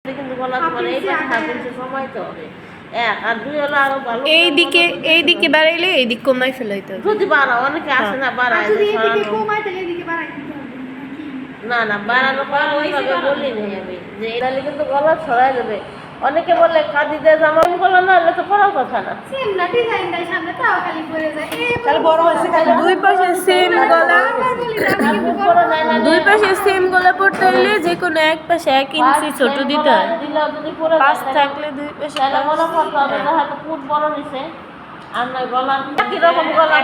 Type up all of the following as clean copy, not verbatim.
কিন্তু গলা তোমার এই পাশে হাফ ইঞ্চি কমাইতে হবে। এক আর দুই হলো আরো ভালো এইদিকে বাড়াইলে এইদিক কমাই ফেলাইতে হবে। যদি বাড়াও অনেকে আসে না বাড়ায় না না বাড়ানো ওইভাবে বলি নেই আমি যে এটালে কিন্তু গলা ছড়াই যাবে। অনেকে বলে খাদিতে জামা গলা না হলে তো পরার কথা না। দুই পাশে সেম গলা পড়তে হলে যে কোনো এক পাশে 1 ইঞ্চি ছোট দিতে হয়। পাশ থাকলে দুই পাশে মনে করতে হবে যে হয়তো ফুট বড় নিছে আর নয় গলা একই রকম গলা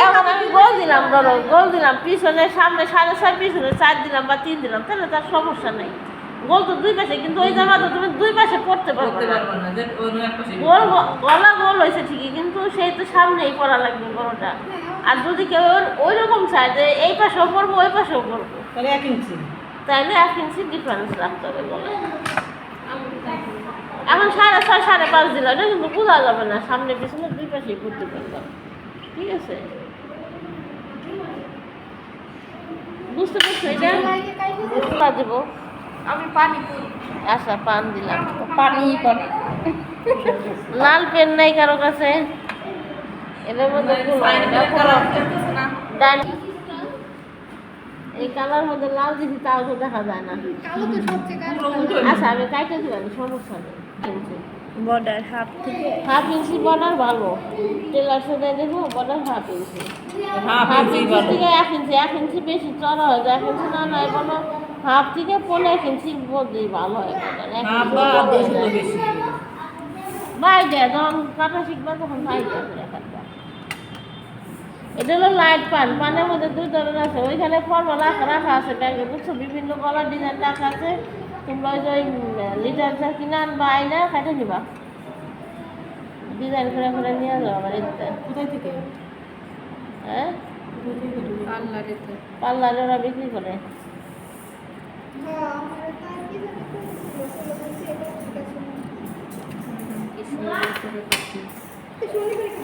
এখন আমি গোল দিলাম, ধরো গোল দিলাম পিছনে সামনে 6.5 পিছনে 4 দিলাম বা 3 দিলাম, তাহলে তার সমস্যা নেই। গোল তো দুই পাশে, কিন্তু ওই জামা তো তুমি দুই পাশে পড়তে পারবে না। গোল গলা গোল হয়েছে ঠিকই, কিন্তু সেই তো সামনেই পরা লাগবে বড়টা। আর যদি কেউ ওই রকম চায় যে এই পাশেও পরবো ওই পাশেও পরবো, তাহলে 1 ইঞ্চি, তাইলে 1 ইঞ্চি ডিফারেন্স রাখতে হবে বলে। এখন 6.5 5.5 দিলাম, এটা কিন্তু বোঝা যাবে না, সামনে পিছনে দুই পাশেই পড়তে পারলাম। ঠিক আছে, বুঝতে পারছো? এটা দেবো আমি পানি আচ্ছা, পান দিলাম। পানি করে লাল পেন নাই কারো কাছে? এদের মধ্যে এই কালার মধ্যে লাল দিদি তাও তো দেখা যায় না। কালো তো সবচেয়ে আচ্ছা, আমি কাইটে দিলাম, সমস্যা নেই। বর্ডার হাফ থেকে 1/2 ইঞ্চি বর্ডার ভালো, টেলার সাথে দেখবো বর্ডার 1/2 ইঞ্চি। হাফ 1/2 ইঞ্চি ইঞ্চি থেকে 1 ইঞ্চি, 1 ইঞ্চি বেশি চড়া হয়, 1 ইঞ্চি না নয় কোনো 1/2 থেকে 1.5 ইঞ্চি বদলি ভালো হয়। হাফ বা বেশি তো বেশি। বাইরে যখন কাটা শিখবা তখন বাইরে কাটবা। এটা হলো লাইট পান, পানের মধ্যে 2 ধরনের আছে। ওইখানে ফর্মুলা রাখা আছে ব্যাগে, বুঝছো? বিভিন্ন কালার ডিজাইন রাখা আছে। তোমরা ওই যে লিটারটা কিনে আনবা, আইনা কাটে নিবা, ডিজাইন করে করে নিয়ে যাও আমার এদিকে। কোথায় থেকে? হ্যাঁ, পার্লারে ওরা বিক্রি করে।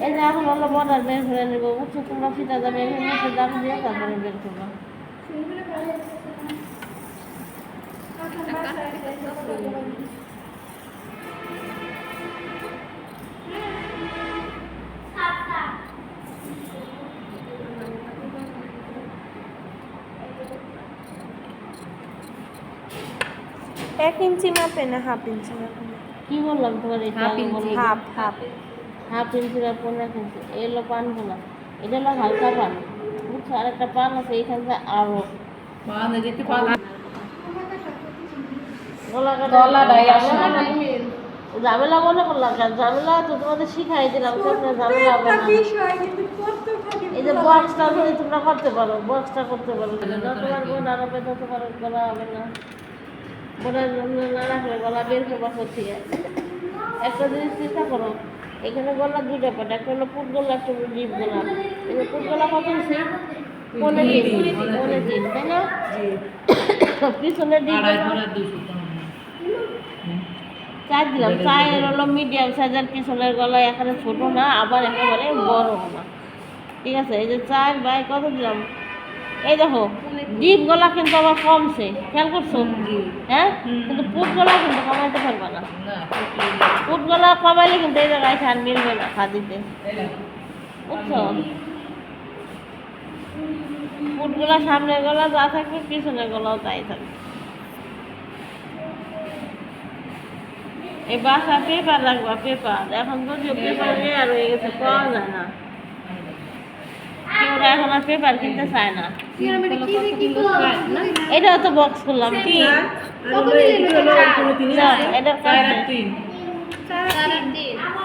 এই যে এখন হলো বর্ডার বের করে নেবো, বুঝছো? তোমরা ফিতা যাবে এখানে দাম দিয়ে তারপরে বের করবো। এক ইঞ্চি মাপে না হাফ ইঞ্চি মাপে? কি বললাম তোমার? এটা হাফ ইঞ্চি, হাফ 1/2 ইঞ্চি বা 1.5 ইঞ্চি। এই হলো পানগুলা, এটা হলো হালকা পান, বুঝছো? আর একটা পান আছে এইখানটা আরো ঝামেলা মনে করলাম। ঝামেলা তো তোমাদের শিখাই দিলাম, ঝামেলা হবে না। এই যে বক্সটা যদি তোমরা করতে পারো, বক্সটা করতে পারো, যতবার বোন আরবে ততবার গলা হবে না। বোনের না রাখলে গলা বের করবা করতে। একটা জিনিস চিন্তা করো, এখানে গলা 2টা পাট, একটা হলো পুট গলা, একটা হলো ডিপ গলা। এই যে পুট গলা কত ইঞ্চি? 1.5 তাই না? পিছনে ডিপ গলা 4 দিলাম। 4 হলো মিডিয়াম সাইজের পিছনের গলা, এখানে ছোট না আবার একেবারে বড় না। ঠিক আছে, এই যে 4 বাই কত দিলাম? এই দেখো ডিপ গলা কিন্তু আবার কমছে, খেয়াল করছো? হ্যাঁ, কিন্তু পুট গলা কিন্তু কমাইতে পারবা না। পুট গলা কমাইলে কিন্তু এই জায়গায় আর মিলবে না খাদিতে, বুঝছো? পুট গলা সামনের গলা যা থাকবে পিছনের গলাও তাই থাকবে। এই বাসা পেপার রাখবা, পেপার। এখন যদিও পেপার রেয়ার হয়ে গেছে, পাওয়া যায় না, কেউ এখন আর পেপার কিনতে চায় না। এটাও তো বক্স করলাম,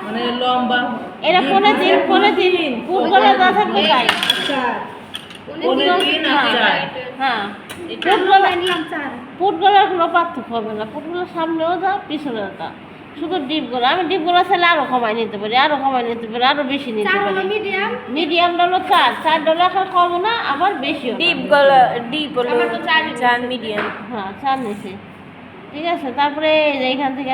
মানে লম্বা এটা 1.5 ফুট করে যা থাকবে তাই। হ্যাঁ, ফুট গলার কোনো পার্থক্য হবে না, ফুট গলার সামনেও যা পিছনেও যা, শুধু ডিপ গলা। আমি ডিপ গলা চাইলে আরো কমাই নিতে পারি, আরো বেশি নিতে পারি। মিডিয়ামটা হলো 4 ডলার, এখন কমও না আবার বেশিও। ডিপ গলা ডিপ হলো 4, মিডিয়াম 4 নিচে। ঠিক আছে, তারপরে এইখান থেকে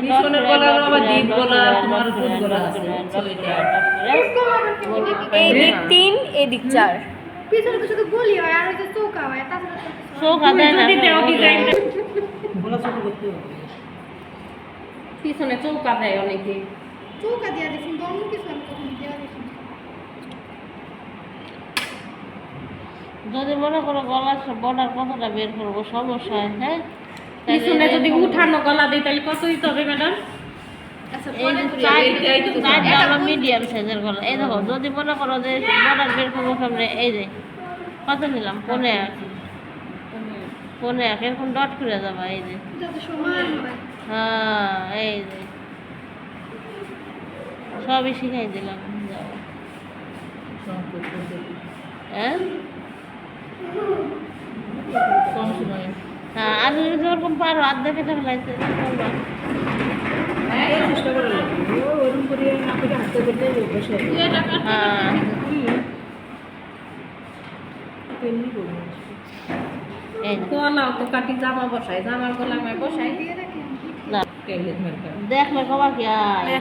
এই দিক 3, এই দিক 4। পিছনে তো শুধু গলি হয় আর ওই যে চৌকা হয়, তাছাড়া চৌকা দেয় না। করতে হবে। পিছনে চৌকা দেয় অনেকে। চৌকা দিয়া দেখুন অন্য কিছু আমি কখনো দেওয়া দেখুন। যদি মনে করো গলা বর্ডার কতটা বের করবো সমস্যা হয়, হ্যাঁ পিছনে যদি উঠানো গলা দিই তাহলে কত দিতে হবে ম্যাডাম? আচ্ছা এই পরে যে করি। চারটা হলো মিডিয়াম সাইজের গলা। এই দেখো যদি মনে করো যে বর্ডার বের করবো সামনে, এই যে কত নিলাম 15 এরকম ডট করে যাবা, এই যে যাতে সমান হয়। হ্যাঁ এই যে সবই শিখাই দিলাম। যাও। সংকোচ পদ্ধতি। হ্যাঁ কম সময়ে। হ্যাঁ আর যদি ওরকম পারো আধা কেটে ফেলাইতে করবা। হ্যাঁ এই চেষ্টা করে লাগবে। ওরকম করে না করে হাতে করতে বসে হ্যাঁ তেমনি করবো। এই যে গলাও তো কাটি জামা বসাই, জামার গলায় বসাই। দিয়ে রাখি আমি। না ট্যাবলেট মার্কা। দেখলে কবা কি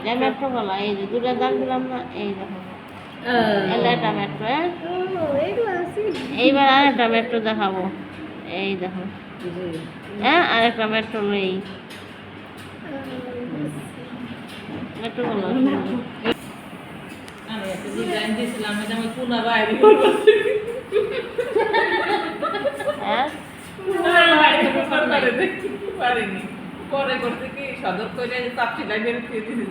টমেটো গলা, এই যে দুটা দাগ দিলাম না, এই দেখো এলে টমেটো। হ্যাঁ ও এইগুলো আছে। এইবার আরেকটা মেট্রো দেখাবো, এই দেখো। হ্যাঁ আরেকটা মেট্রো নেই, মেট্রো গুলো আমি একটা ডিজাইন দিয়েছিলাম, এটা আমি পুনা বাইরে হ্যাঁ পারিনি। পরে করতে কি সদর করে চাপটি লাগিয়ে দিয়ে দিয়েছি।